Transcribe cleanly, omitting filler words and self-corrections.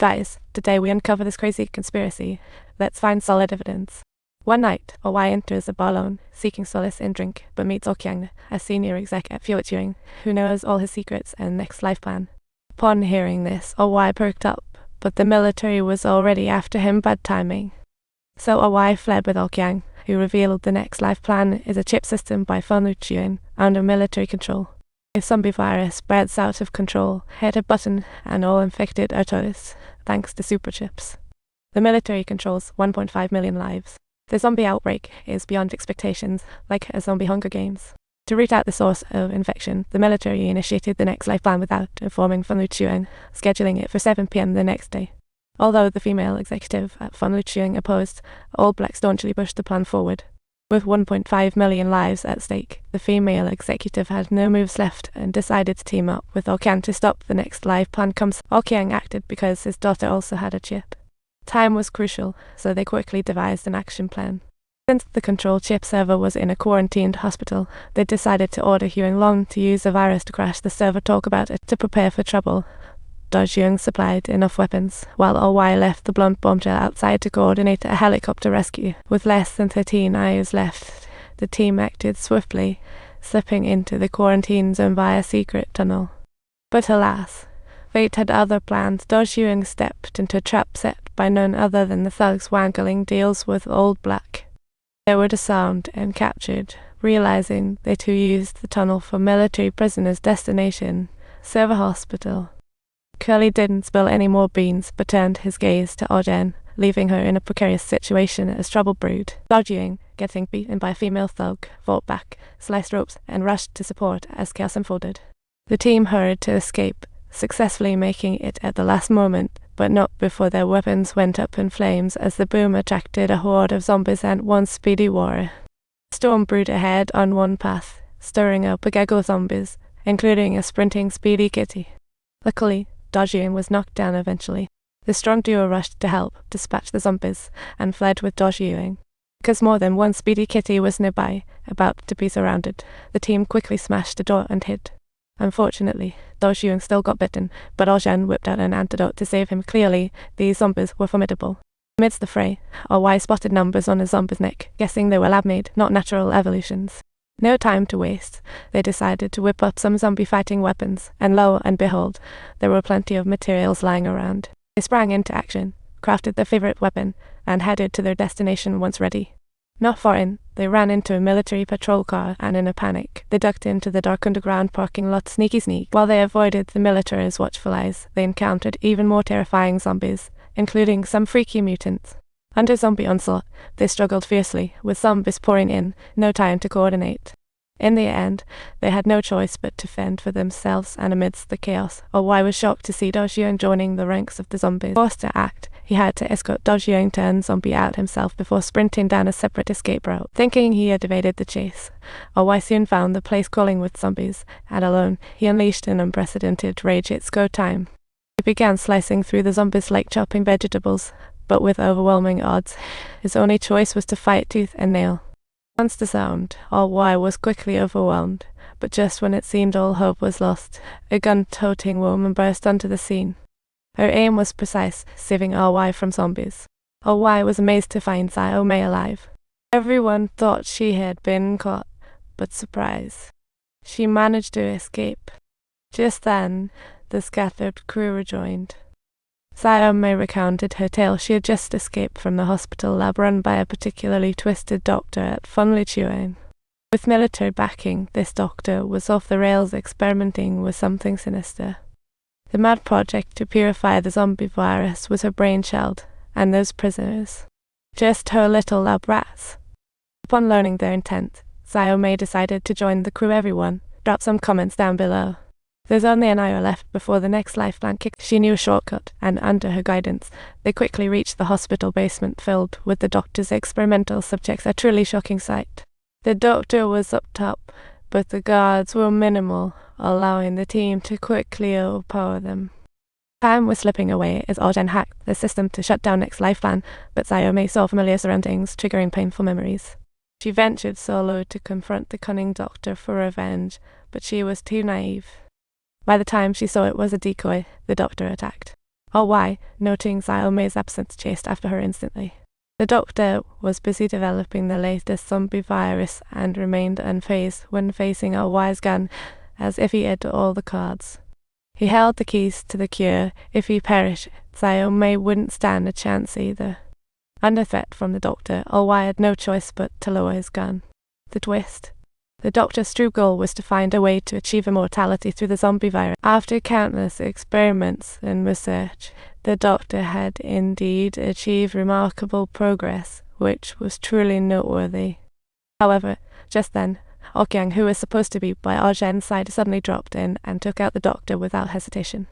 Guys, today we uncover this crazy conspiracy. Let's find solid evidence. One night, Owai enters a bar alone, seeking solace in drink, but meets Okyang, a senior exec at Fuichewing, who knows all his secrets and next life plan. Upon hearing this, Owai perked up, but the military was already after him, bad timing. So Owai fled with Okyang, who revealed the next life plan is a chip system by Fuichewing under military control. A zombie virus spreads out of control, hit a button, and all infected are toast, thanks to super chips. The military controls 1.5 million lives. The zombie outbreak is beyond expectations, like a zombie Hunger Games. To root out the source of infection, the military initiated the next life plan without informing Fuichewing, scheduling it for 7 p.m. the next day. Although the female executive at Fuichewing opposed, All Black staunchly pushed the plan forward. With 1.5 million lives at stake, the female executive had no moves left and decided to team up with Okyang to stop the next life plan. Okyang acted because his daughter also had a chip. Time was crucial, so they quickly devised an action plan. Since the control chip server was in a quarantined hospital, they decided to order Huang Long to use a virus to crash the server. Talk about it to prepare for trouble. Dojung supplied enough weapons, while Owai left the blunt bombshell outside to coordinate a helicopter rescue. With less than 13 hours left, the team acted swiftly, slipping into the quarantine zone via a secret tunnel. But alas, fate had other plans. Dojung stepped into a trap set by none other than the thugs wangling deals with Old Black. They were disarmed and captured, realizing they too used the tunnel for military prisoners' destination, server hospital. Curly didn't spill any more beans, but turned his gaze to Ojen, leaving her in a precarious situation as trouble brewed. Dojung, getting beaten by a female thug, fought back, sliced ropes, and rushed to support as chaos unfolded. The team hurried to escape, successfully making it at the last moment, but not before their weapons went up in flames as the boom attracted a horde of zombies and one speedy warrior. A storm brewed ahead on one path, stirring up a gaggle of zombies, including a sprinting speedy kitty. Luckily, Dojung was knocked down eventually. The strong duo rushed to help dispatch the zombies and fled with Dojung. Because more than one speedy kitty was nearby, about to be surrounded, the team quickly smashed the door and hid. Unfortunately, Dojung still got bitten, but Ojen whipped out an antidote to save him. Clearly, these zombies were formidable. Amidst the fray, Owai spotted numbers on a zombie's neck, guessing they were lab-made, not natural evolutions. No time to waste, they decided to whip up some zombie fighting weapons, and lo and behold, there were plenty of materials lying around. They sprang into action, crafted their favorite weapon, and headed to their destination once ready. Not far in, they ran into a military patrol car, and in a panic, they ducked into the dark underground parking lot sneaky. While they avoided the military's watchful eyes, they encountered even more terrifying zombies, including some freaky mutants. Under zombie onslaught, they struggled fiercely, with zombies pouring in, no time to coordinate. In the end, they had no choice but to fend for themselves, and amidst the chaos, Owai was shocked to see Dojung joining the ranks of the zombies. Forced to act, he had to escort Dojung turned zombie out himself before sprinting down a separate escape route. Thinking he had evaded the chase, Owai soon found the place crawling with zombies, and alone, he unleashed an unprecedented rage. It's go time. He began slicing through the zombies like chopping vegetables, but with overwhelming odds, his only choice was to fight tooth and nail. Once disarmed, Owai was quickly overwhelmed, but just when it seemed all hope was lost, a gun-toting woman burst onto the scene. Her aim was precise, saving Owai from zombies. Owai was amazed to find Xiao Mei alive. Everyone thought she had been caught, but surprise, she managed to escape. Just then, the scattered crew rejoined. Xiao Mei recounted her tale. She had just escaped from the hospital lab run by a particularly twisted doctor at Fuichewing. With military backing, this doctor was off the rails experimenting with something sinister. The mad project to purify the zombie virus was her brainchild, and those prisoners, just her little lab rats. Upon learning their intent, Xiao Mei decided to join the crew. Everyone, drop some comments down below. There's only an hour left before the next life plan kicked. She knew a shortcut, and under her guidance, they quickly reached the hospital basement filled with the doctor's experimental subjects, a truly shocking sight. The doctor was up top, but the guards were minimal, allowing the team to quickly overpower them. Time was slipping away as Ojen hacked the system to shut down next life plan, but Xiao Mei saw familiar surroundings, triggering painful memories. She ventured solo to confront the cunning doctor for revenge, but she was too naive. By the time she saw it was a decoy, the doctor attacked. or why, noting Xiao Mei's absence, chased after her instantly. The doctor was busy developing the latest zombie virus and remained unfazed when facing a wise gun, as if he had all the cards. He held the keys to the cure. If he perished, Xiao Mei wouldn't stand a chance either. Under threat from the doctor, Wai had no choice but to lower his gun. The twist. The doctor's true goal was to find a way to achieve immortality through the zombie virus. After countless experiments and research, the doctor had indeed achieved remarkable progress, which was truly noteworthy. However, just then, Okyang, who was supposed to be by Zhen's side, suddenly dropped in and took out the doctor without hesitation.